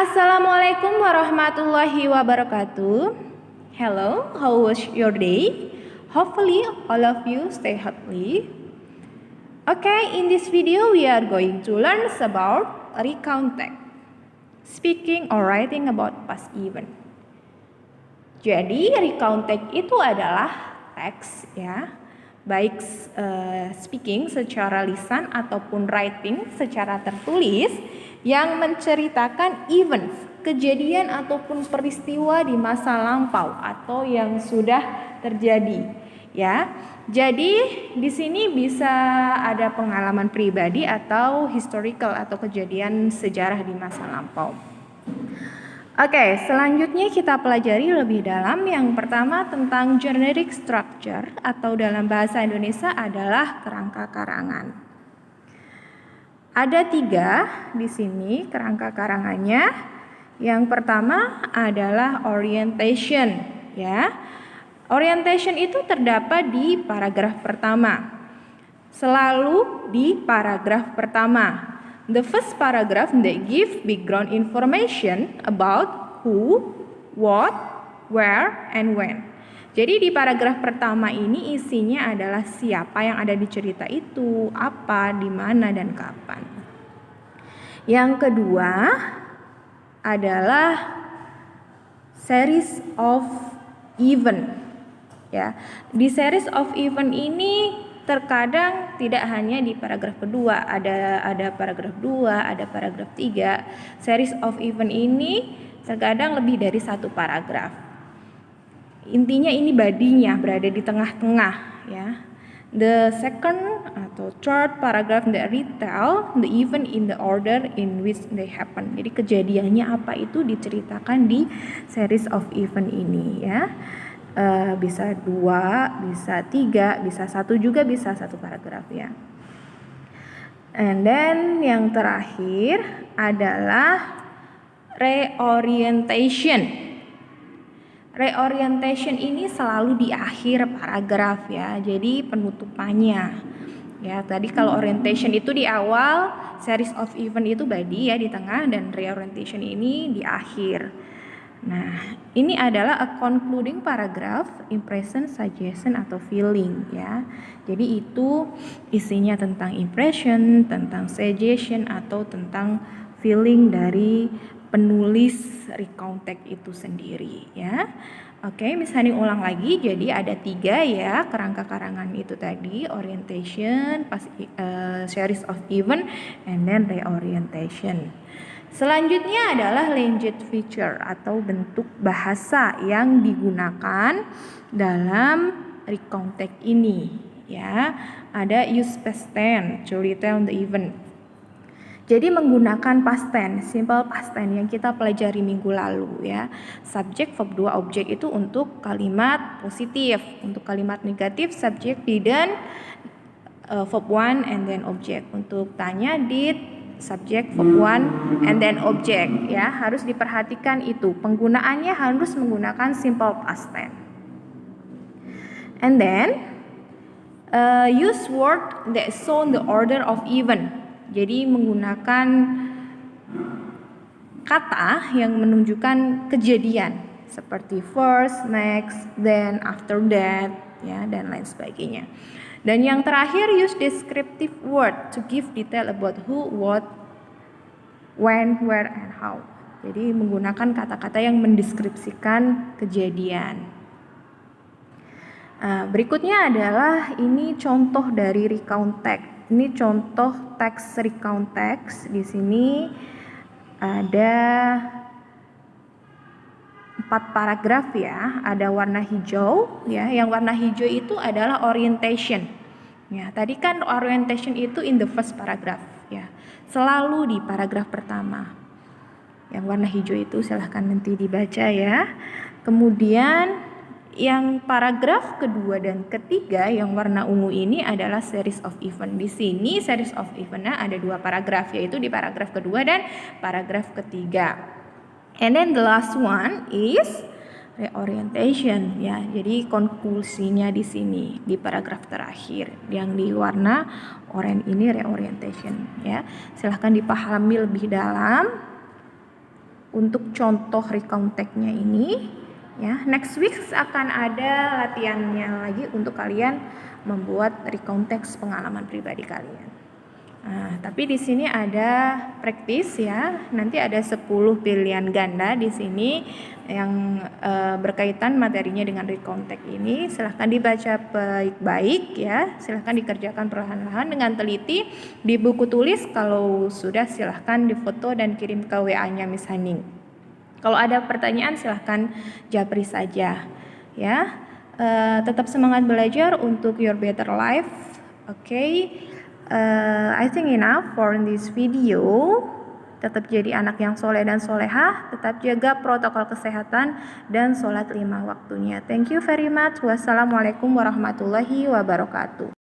Assalamualaikum warahmatullahi wabarakatuh. Hello, how was your day? Hopefully all of you stay healthy. Okay, in this video we are going to learn about recount text, speaking or writing about past event. Jadi recount text itu adalah teks ya, baik speaking secara lisan ataupun writing secara tertulis yang menceritakan event, kejadian ataupun peristiwa di masa lampau atau yang sudah terjadi ya. Jadi di sini bisa ada pengalaman pribadi atau historical atau kejadian sejarah di masa lampau. Oke, selanjutnya kita pelajari lebih dalam. Yang pertama tentang generic structure atau dalam bahasa Indonesia adalah kerangka karangan. Ada 3 di sini kerangka karangannya. Yang pertama adalah orientation ya. Orientation itu terdapat di paragraf pertama. Selalu di paragraf pertama. The first paragraph that give background information about who, what, where, and when. Jadi di paragraf pertama ini isinya adalah siapa yang ada di cerita itu, apa, di mana, dan kapan. Yang kedua adalah series of event. Ya, di series of event ini terkadang tidak hanya di paragraf kedua, ada paragraf 2, ada paragraf 3. Series of event ini terkadang lebih dari 1 paragraf. Intinya ini badinya berada di tengah-tengah ya. The second atau third paragraph that retell the event in the order in which they happen. Jadi kejadiannya apa itu diceritakan di series of event ini ya. Bisa 2, bisa 3, bisa 1 juga, bisa 1 paragraf ya. And then yang terakhir adalah reorientation. Reorientation ini selalu di akhir paragraf ya. Jadi penutupannya. Ya, tadi kalau orientation itu di awal, series of event itu body ya di tengah, dan reorientation ini di akhir. Nah, ini adalah a concluding paragraph, impression, suggestion atau feeling ya. Jadi itu isinya tentang impression, tentang suggestion atau tentang feeling dari penulis recount text itu sendiri ya. Oke, misalnya ulang lagi. Jadi ada 3 ya kerangka karangan itu tadi, orientation, series of event, and then reorientation. Selanjutnya adalah language feature atau bentuk bahasa yang digunakan dalam recount text ini ya. Ada use past tense to retell the event. Jadi menggunakan past tense, simple past tense yang kita pelajari minggu lalu ya. Subjek, verb 2, objek itu untuk kalimat positif. Untuk kalimat negatif, subjek, didn't, verb 1, and then objek. Untuk tanya, did, subjek, verb 1, and then objek ya. Harus diperhatikan itu. Penggunaannya harus menggunakan simple past tense. And then use word that show the order of event. Jadi menggunakan kata yang menunjukkan kejadian seperti first, next, then, after that ya, dan lain sebagainya. Dan yang terakhir use descriptive word to give detail about who, what, when, where, and how. Jadi menggunakan kata-kata yang mendeskripsikan kejadian. Berikutnya adalah ini contoh dari recount text. Ini contoh teks recount text. Di sini ada 4 paragraf ya. Ada warna hijau ya. Yang warna hijau itu adalah orientation. Ya, tadi kan orientation itu in the first paragraph ya. Selalu di paragraf pertama. Yang warna hijau itu silahkan nanti dibaca ya. Kemudian yang paragraf kedua dan ketiga yang warna ungu ini adalah series of event. Di sini series of eventnya ada 2 paragraf, yaitu di paragraf kedua dan paragraf ketiga. And then the last one is reorientation ya. Jadi konklusinya di sini di paragraf terakhir yang di warna oranye ini reorientation ya. Silahkan dipahami lebih dalam. untuk contoh recount tag-nya ini. Ya, next week akan ada latihannya lagi untuk kalian membuat recount text pengalaman pribadi kalian. Nah, tapi di sini ada praktis ya. Nanti ada 10 pilihan ganda di sini yang berkaitan materinya dengan recount tag ini. Silahkan dibaca baik-baik ya. Silahkan dikerjakan perlahan-lahan dengan teliti di buku tulis. Kalau sudah silahkan difoto dan kirim ke WA-nya Miss Haning. Kalau ada pertanyaan silahkan japri saja ya. Tetap semangat belajar untuk your better life. Okay. I think enough for this video. Tetap jadi anak yang soleh dan solehah. Tetap jaga protokol kesehatan dan sholat 5 waktunya. Thank you very much. Wassalamualaikum warahmatullahi wabarakatuh.